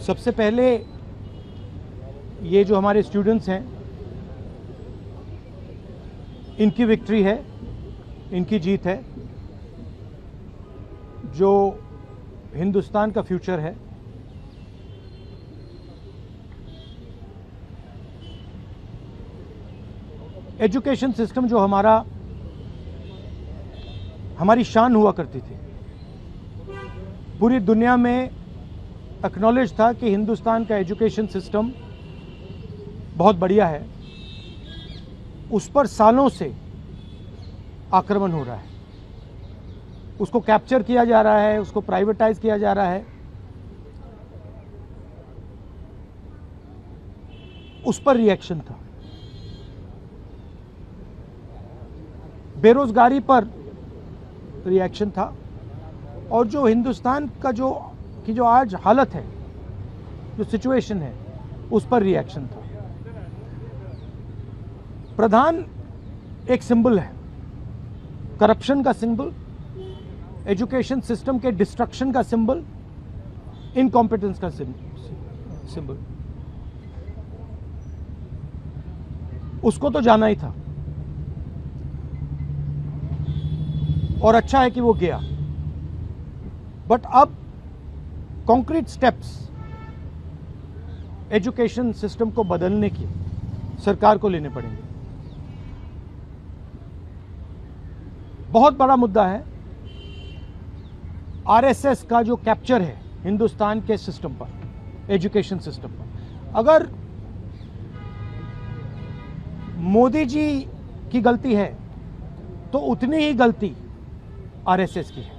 सबसे पहले ये जो हमारे स्टूडेंट्स हैं, इनकी विक्ट्री है, इनकी जीत है, जो हिंदुस्तान का फ्यूचर है। एजुकेशन सिस्टम जो हमारी शान हुआ करती थी, पूरी दुनिया में एक्नॉलेज था कि हिंदुस्तान का एजुकेशन सिस्टम बहुत बढ़िया है, उस पर सालों से आक्रमण हो रहा है, उसको कैप्चर किया जा रहा है, उसको प्राइवेटाइज किया जा रहा है, उस पर रिएक्शन था। बेरोजगारी पर रिएक्शन था, और जो हिंदुस्तान का जो आज हालत है, जो सिचुएशन है, उस पर रिएक्शन था। प्रधान एक सिंबल है, करप्शन का सिंबल, एजुकेशन सिस्टम के डिस्ट्रक्शन का सिंबल, इनकॉम्पिटेंस का सिंबल। उसको तो जाना ही था, और अच्छा है कि वो गया। बट अब कॉन्क्रीट स्टेप्स एजुकेशन सिस्टम को बदलने की सरकार को लेने पड़ेंगे। बहुत बड़ा मुद्दा है आरएसएस का जो कैप्चर है हिंदुस्तान के सिस्टम पर, एजुकेशन सिस्टम पर। अगर मोदी जी की गलती है तो उतनी ही गलती आरएसएस की है,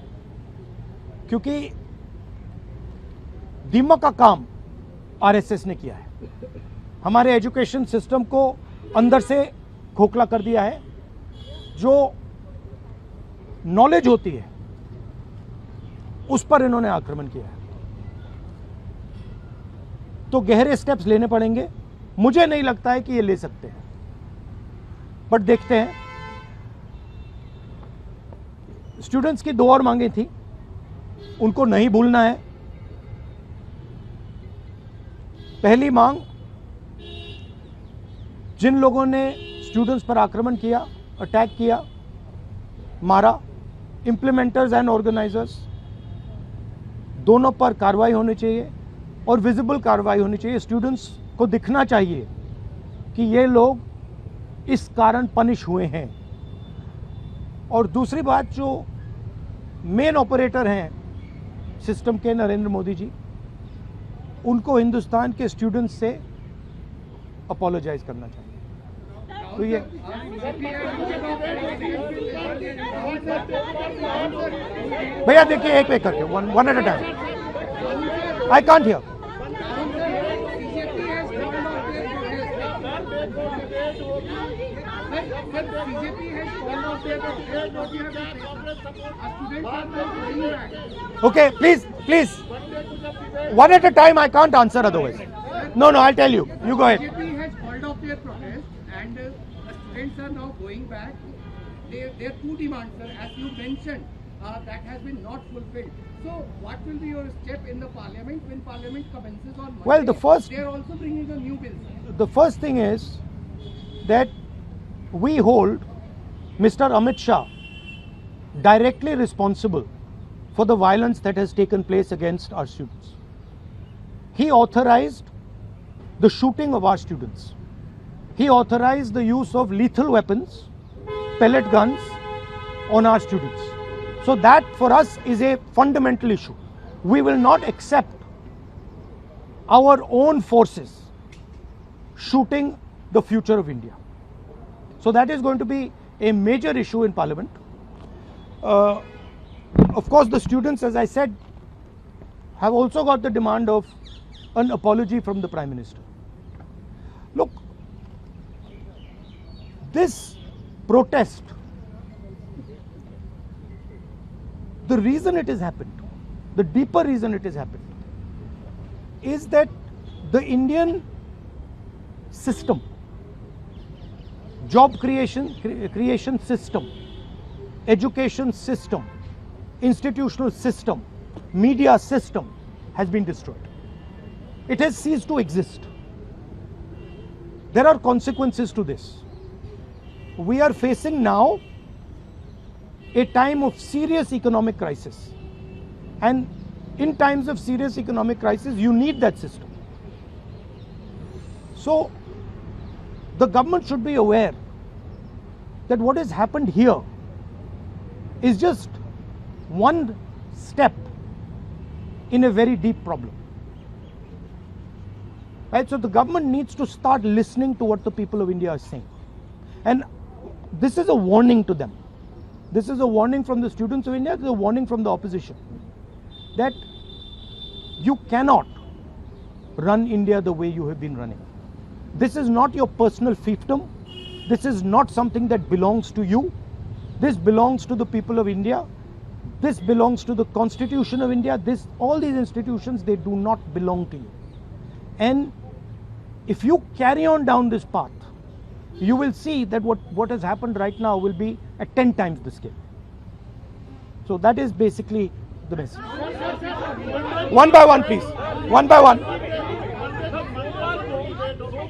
क्योंकि दीमक का काम आरएसएस ने किया है। हमारे एजुकेशन सिस्टम को अंदर से खोखला कर दिया है। जो नॉलेज होती है उस पर इन्होंने आक्रमण किया है। तो गहरे स्टेप्स लेने पड़ेंगे। मुझे नहीं लगता है कि ये ले सकते हैं, बट देखते हैं। स्टूडेंट्स की 2 और मांगे थी, उनको नहीं भूलना है। पहली मांग, जिन लोगों ने स्टूडेंट्स पर आक्रमण किया, अटैक किया, मारा, इंप्लीमेंटर्स एंड ऑर्गेनाइजर्स, दोनों पर कार्रवाई होनी चाहिए, और विजिबल कार्रवाई होनी चाहिए। स्टूडेंट्स को दिखना चाहिए कि ये लोग इस कारण पनिश हुए हैं। और दूसरी बात, जो मेन ऑपरेटर हैं सिस्टम के, नरेंद्र मोदी जी, उनको हिंदुस्तान के स्टूडेंट्स से अपोलोजाइज करना चाहिए। तो ये भैया देखिए, एक एक करके, one at a time. I can't hear. Okay, please, one at a time. I can't answer otherwise. No, I'll tell you. You go ahead. BJP has called off their protest, and students are now going back. There are 2 demands, sir, as you mentioned, that has been not fulfilled. So, what will be your step in the parliament when parliament commences on Monday? Well, they are also bringing a new bill, sir. The first thing is that we hold Mr. Amit Shah directly responsible for the violence that has taken place against our students. He authorized the shooting of our students. He authorized the use of lethal weapons, pellet guns on our students. So that for us is a fundamental issue. We will not accept our own forces shooting the future of India. So that is going to be a major issue in Parliament. Of course, the students, as I said, have also got the demand of an apology from the Prime Minister. Look, this protest, the reason it has happened, the deeper reason it has happened, is that the Indian system, job creation system, education system, institutional system, media system has been destroyed. it has ceased to exist. There are consequences to this. We are facing now a time of serious economic crisis. And in times of serious economic crisis, you need that system. So, the government should be aware that what has happened here is just one step in a very deep problem. Right? So the government needs to start listening to what the people of India are saying. And this is a warning to them. This is a warning from the students of India, this is a warning from the opposition, that you cannot run India the way you have been running. This is not your personal fiefdom. This is not something that belongs to you. This belongs to the people of India. This belongs to the Constitution of India. All these institutions, they do not belong to you. And if you carry on down this path, you will see that what has happened right now will be at 10 times the scale. So that is basically the message. One by one, please. One by one.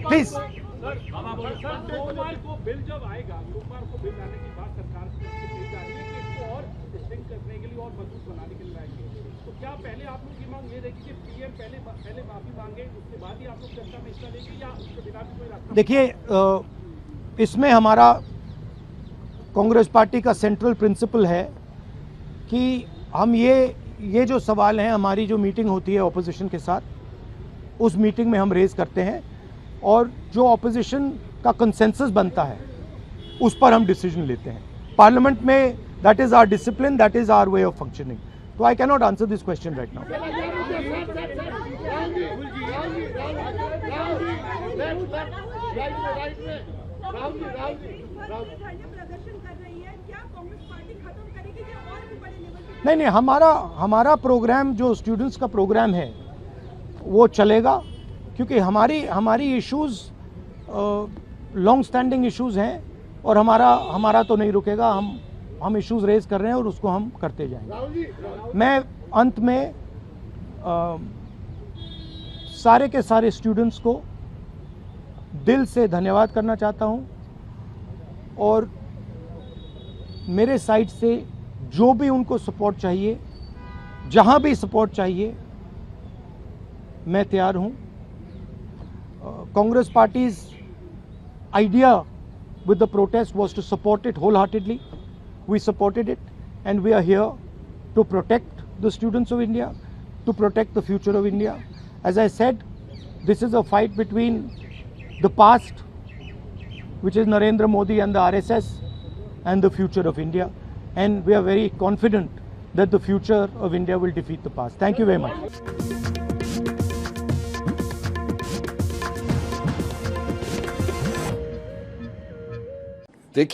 Please. सोमवार को bill जब आएगा, सोमवार को bill आने के बाद सरकार से कही जा रही है कि इसको और स्ट्रिंग करने के लिए और मजबूत बनाने के लिए लाएंगे। तो क्या पहले आप लोग की मांग ये रहेगी कि पीएम पहले माफी मांगे, उसके बाद ही आप लोग चर्चा में हिस्सा लेंगे, या उसके बिना भी कोई रास्ता? देखिए, इसमें हमारा कांग्रेस पार्टी का सेंट्रल प्रिंसिपल है कि हम ये जो सवाल हैं, हमारी जो मीटिंग होती है ऑपोजिशन के साथ, उस मीटिंग में हम रेज करते हैं और जो ऑपोजिशन का कंसेंसस बनता है उस पर हम डिसीजन लेते हैं पार्लियामेंट में. That is our discipline, that is our way of functioning. तो I can not answer this question right now. नहीं, हमारा प्रोग्राम जो स्टूडेंट्स का प्रोग्राम है वो चलेगा, क्योंकि हमारी इश्यूज लॉन्ग स्टैंडिंग इश्यूज हैं और हमारा तो नहीं रुकेगा. हम इश्यूज रेज कर रहे हैं और उसको हम करते जाएंगे. मैं अंत में सारे के सारे स्टूडेंट्स को दिल से धन्यवाद करना चाहता हूं और मेरे साइड से जो भी उनको सपोर्ट चाहिए, जहां भी सपोर्ट चाहिए, मैं तैयार हूं. Congress party's idea with the protest was to support it wholeheartedly. We supported it, and we are here to protect the students of India, to protect the future of India. As I said, this is a fight between the past, which is Narendra Modi and the RSS, and the future of India. And we are very confident that the future of India will defeat the past. Thank you very much.